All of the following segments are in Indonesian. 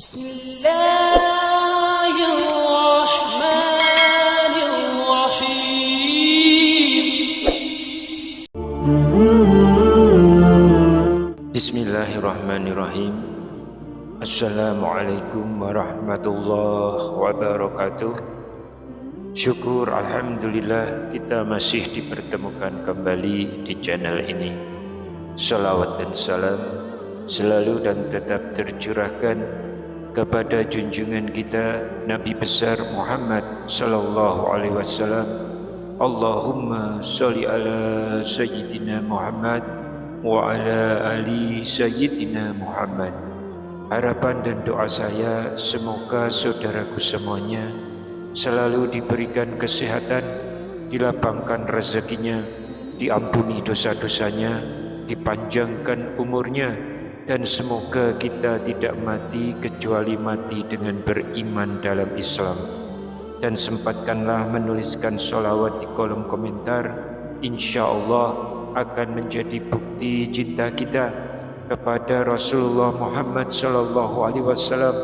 Bismillahirrahmanirrahim. Assalamualaikum warahmatullahi wabarakatuh. Syukur alhamdulillah kita masih dipertemukan kembali di channel ini. Salawat dan salam selalu dan tetap tercurahkan kepada junjungan kita Nabi besar Muhammad sallallahu alaihi wasallam. Allahumma sholli ala sayyidina Muhammad wa ala ali sayyidina Muhammad. Harapan dan doa saya semoga saudaraku semuanya selalu diberikan kesehatan, dilapangkan rezekinya, diampuni dosa-dosanya, dipanjangkan umurnya, dan semoga kita tidak mati kecuali mati dengan beriman dalam Islam. Dan sempatkanlah menuliskan sholawat di kolom komentar. InsyaAllah akan menjadi bukti cinta kita kepada Rasulullah Muhammad sallallahu alaihi wasallam.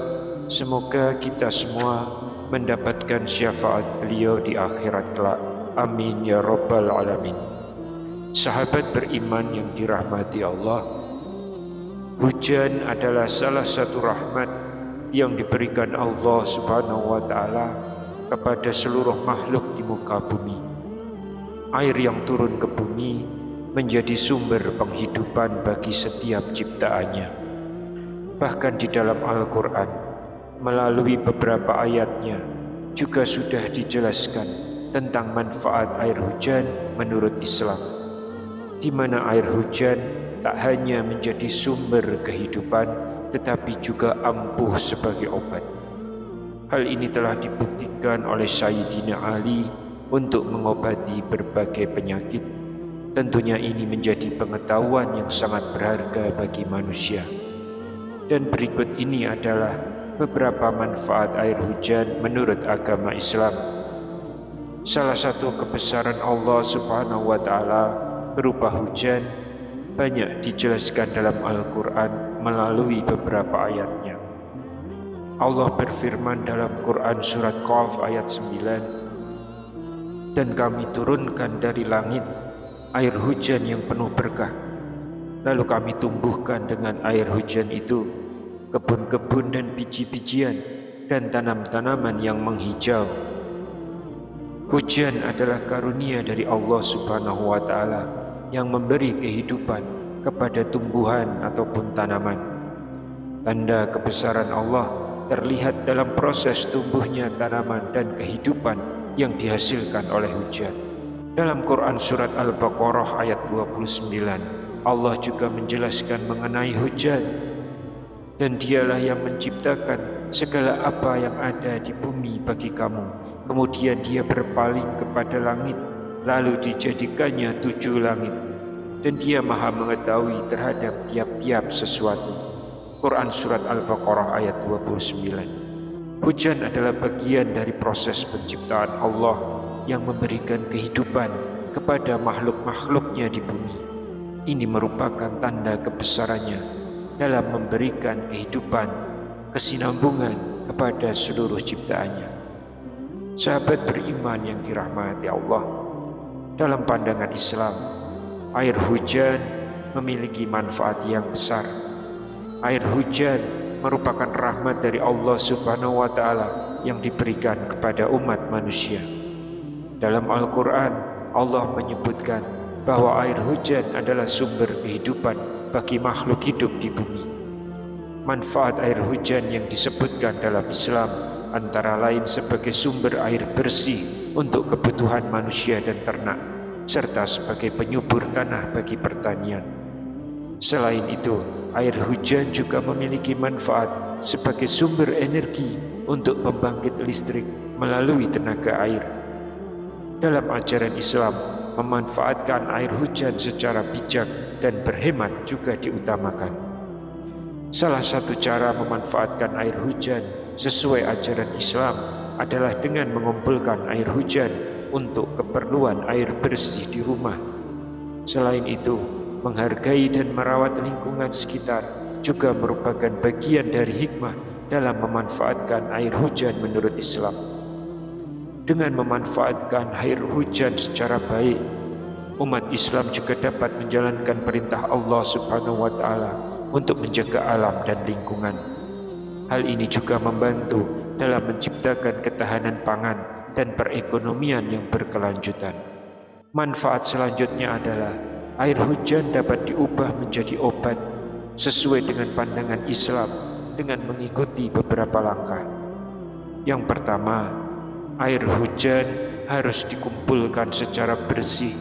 Semoga kita semua mendapatkan syafaat beliau di akhirat kelak. Amin ya rabbal alamin. Sahabat beriman yang dirahmati Allah, hujan adalah salah satu rahmat yang diberikan Allah Subhanahu wa taala kepada seluruh makhluk di muka bumi. Air yang turun ke bumi menjadi sumber penghidupan bagi setiap ciptaannya. Bahkan di dalam Al-Quran, melalui beberapa ayatnya, juga sudah dijelaskan tentang manfaat air hujan menurut Islam, di mana air hujan tak hanya menjadi sumber kehidupan, tetapi juga ampuh sebagai obat. Hal ini telah dibuktikan oleh Sayyidina Ali untuk mengobati berbagai penyakit. Tentunya ini menjadi pengetahuan yang sangat berharga bagi manusia. Dan berikut ini adalah beberapa manfaat air hujan menurut agama Islam. Salah satu kebesaran Allah Subhanahu wa taala berupa hujan banyak dijelaskan dalam Al-Quran melalui beberapa ayatnya. Allah berfirman dalam Quran surat Qaf ayat 9, "Dan kami turunkan dari langit air hujan yang penuh berkah. Lalu kami tumbuhkan dengan air hujan itu kebun-kebun dan biji-bijian dan tanam-tanaman yang menghijau." Hujan adalah karunia dari Allah Subhanahu wa taala yang memberi kehidupan kepada tumbuhan ataupun tanaman. Tanda kebesaran Allah terlihat dalam proses tumbuhnya tanaman dan kehidupan yang dihasilkan oleh hujan. Dalam Quran surat Al-Baqarah ayat 29, Allah juga menjelaskan mengenai hujan. "Dan dialah yang menciptakan segala apa yang ada di bumi bagi kamu. Kemudian dia berpaling kepada langit, lalu dijadikannya 7 langit. Dan dia maha mengetahui terhadap tiap-tiap sesuatu." Quran surat Al-Baqarah ayat 29. Hujan adalah bagian dari proses penciptaan Allah yang memberikan kehidupan kepada makhluk-makhluknya di bumi. Ini merupakan tanda kebesarannya dalam memberikan kehidupan, kesinambungan kepada seluruh ciptaannya. Sahabat beriman yang dirahmati Allah, dalam pandangan Islam, air hujan memiliki manfaat yang besar. Air hujan merupakan rahmat dari Allah Subhanahu wa taala yang diberikan kepada umat manusia. Dalam Al-Quran, Allah menyebutkan bahwa air hujan adalah sumber kehidupan bagi makhluk hidup di bumi. Manfaat air hujan yang disebutkan dalam Islam antara lain sebagai sumber air bersih untuk kebutuhan manusia dan ternak, serta sebagai penyubur tanah bagi pertanian. Selain itu, air hujan juga memiliki manfaat sebagai sumber energi untuk pembangkit listrik melalui tenaga air. Dalam ajaran Islam, memanfaatkan air hujan secara bijak dan berhemat juga diutamakan. Salah satu cara memanfaatkan air hujan sesuai ajaran Islam adalah dengan mengumpulkan air hujan untuk keperluan air bersih di rumah. Selain itu, menghargai dan merawat lingkungan sekitar juga merupakan bagian dari hikmah dalam memanfaatkan air hujan menurut Islam. Dengan memanfaatkan air hujan secara baik, umat Islam juga dapat menjalankan perintah Allah Subhanahu wa Ta'ala untuk menjaga alam dan lingkungan. Hal ini juga membantu dalam menciptakan ketahanan pangan dan perekonomian yang berkelanjutan. Manfaat selanjutnya adalah air hujan dapat diubah menjadi obat sesuai dengan pandangan Islam dengan mengikuti beberapa langkah. Yang pertama, air hujan harus dikumpulkan secara bersih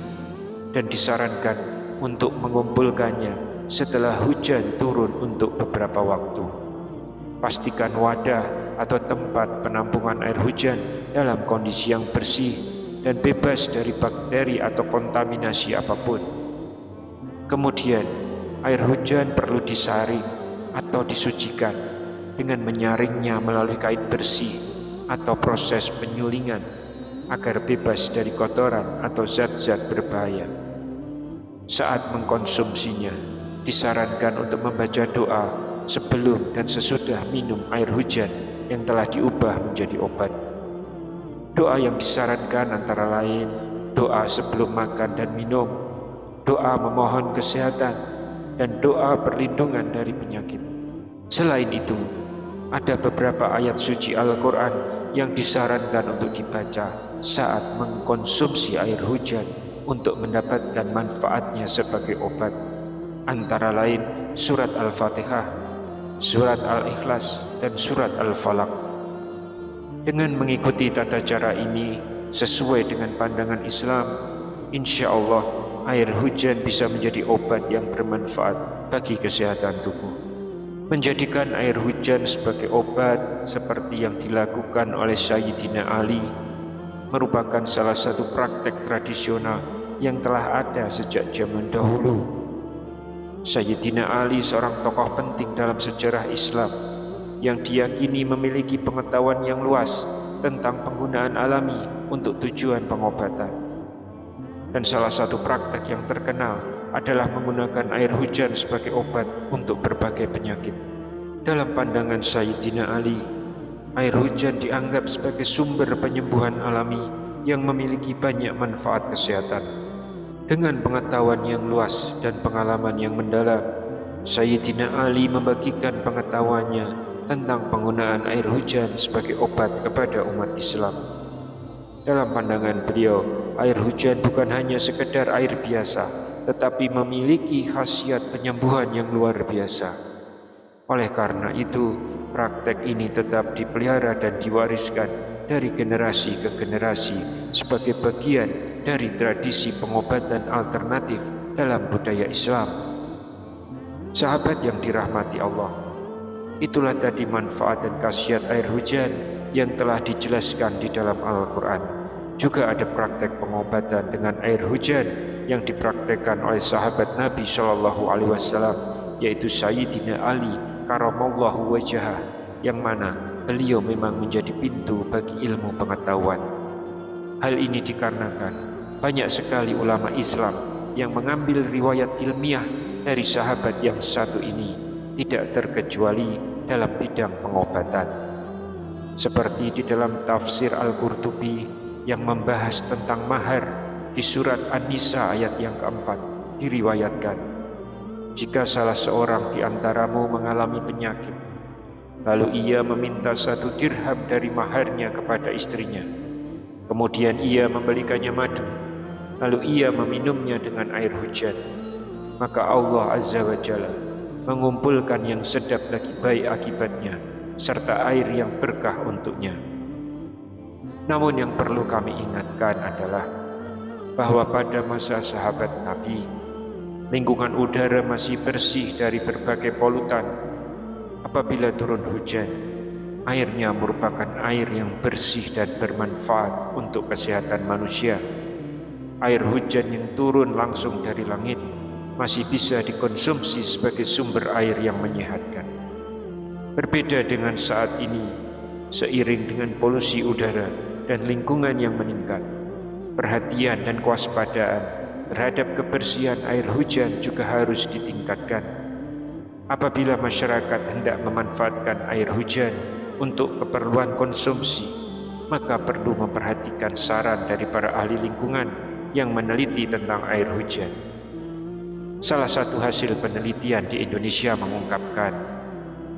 dan disarankan untuk mengumpulkannya setelah hujan turun untuk beberapa waktu. Pastikan wadah atau tempat penampungan air hujan dalam kondisi yang bersih dan bebas dari bakteri atau kontaminasi apapun. Kemudian, air hujan perlu disaring atau disucikan dengan menyaringnya melalui kain bersih atau proses penyulingan agar bebas dari kotoran atau zat-zat berbahaya. Saat mengkonsumsinya, disarankan untuk membaca doa sebelum dan sesudah minum air hujan yang telah diubah menjadi obat. Doa yang disarankan antara lain doa sebelum makan dan minum, doa memohon kesehatan, dan doa perlindungan dari penyakit. Selain itu, ada beberapa ayat suci Al-Quran yang disarankan untuk dibaca saat mengkonsumsi air hujan untuk mendapatkan manfaatnya sebagai obat. Antara lain surat Al-Fatihah, surat Al-Ikhlas, dan surat Al-Falaq. Dengan mengikuti tata cara ini sesuai dengan pandangan Islam, insya Allah air hujan bisa menjadi obat yang bermanfaat bagi kesehatan tubuh. Menjadikan air hujan sebagai obat seperti yang dilakukan oleh Sayyidina Ali merupakan salah satu praktek tradisional yang telah ada sejak zaman dahulu. Sayyidina Ali seorang tokoh penting dalam sejarah Islam yang diyakini memiliki pengetahuan yang luas tentang penggunaan alami untuk tujuan pengobatan. Dan salah satu praktek yang terkenal adalah menggunakan air hujan sebagai obat untuk berbagai penyakit. Dalam pandangan Sayyidina Ali, air hujan dianggap sebagai sumber penyembuhan alami yang memiliki banyak manfaat kesehatan. Dengan pengetahuan yang luas dan pengalaman yang mendalam, Sayyidina Ali membagikan pengetahuannya tentang penggunaan air hujan sebagai obat kepada umat Islam. Dalam pandangan beliau, air hujan bukan hanya sekedar air biasa, tetapi memiliki khasiat penyembuhan yang luar biasa. Oleh karena itu, praktek ini tetap dipelihara dan diwariskan dari generasi ke generasi sebagai bagian dari tradisi pengobatan alternatif dalam budaya Islam. Sahabat yang dirahmati Allah, itulah tadi manfaat dan khasiat air hujan yang telah dijelaskan di dalam Al-Quran. Juga ada praktek pengobatan dengan air hujan yang dipraktekkan oleh sahabat Nabi SAW, yaitu Sayyidina Ali karamallahu wajhah, yang mana beliau memang menjadi pintu bagi ilmu pengetahuan. Hal ini dikarenakan banyak sekali ulama Islam yang mengambil riwayat ilmiah dari sahabat yang satu ini, tidak terkecuali dalam bidang pengobatan. Seperti di dalam tafsir Al-Qurtubi yang membahas tentang mahar di surat An-Nisa ayat yang keempat, diriwayatkan, jika salah seorang di antaramu mengalami penyakit, lalu ia meminta 1 dirham dari maharnya kepada istrinya, kemudian ia membelikannya madu, lalu ia meminumnya dengan air hujan, maka Allah Azza wa Jalla mengumpulkan yang sedap lagi baik akibatnya, serta air yang berkah untuknya. Namun yang perlu kami ingatkan adalah bahwa pada masa sahabat Nabi, lingkungan udara masih bersih dari berbagai polutan. Apabila turun hujan, airnya merupakan air yang bersih dan bermanfaat untuk kesehatan manusia. Air hujan yang turun langsung dari langit masih bisa dikonsumsi sebagai sumber air yang menyehatkan. Berbeda dengan saat ini, seiring dengan polusi udara dan lingkungan yang meningkat, perhatian dan kewaspadaan terhadap kebersihan air hujan juga harus ditingkatkan. Apabila masyarakat hendak memanfaatkan air hujan untuk keperluan konsumsi, maka perlu memperhatikan saran dari para ahli lingkungan yang meneliti tentang air hujan. Salah satu hasil penelitian di Indonesia mengungkapkan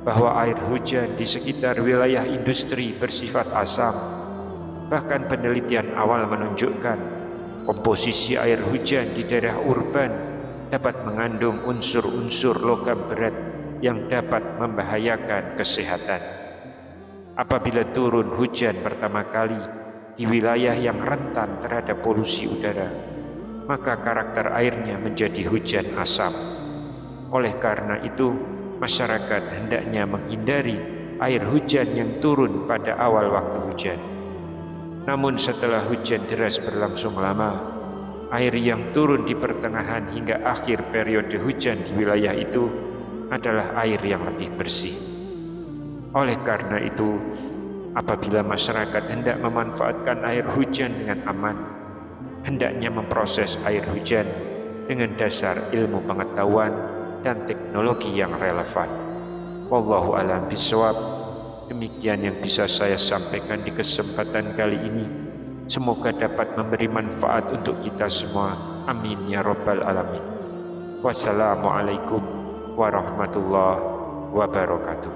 bahwa air hujan di sekitar wilayah industri bersifat asam. Bahkan penelitian awal menunjukkan komposisi air hujan di daerah urban dapat mengandung unsur-unsur logam berat yang dapat membahayakan kesehatan. Apabila turun hujan pertama kali di wilayah yang rentan terhadap polusi udara, maka karakter airnya menjadi hujan asam. Oleh karena itu, masyarakat hendaknya menghindari air hujan yang turun pada awal waktu hujan. Namun setelah hujan deras berlangsung lama, air yang turun di pertengahan hingga akhir periode hujan di wilayah itu adalah air yang lebih bersih. Oleh karena itu, apabila masyarakat hendak memanfaatkan air hujan dengan aman, hendaknya memproses air hujan dengan dasar ilmu pengetahuan dan teknologi yang relevan. Wallahu a'lam bishawab. Demikian yang bisa saya sampaikan di kesempatan kali ini. Semoga dapat memberi manfaat untuk kita semua. Amin ya rabbal alamin. Wassalamualaikum warahmatullahi wabarakatuh.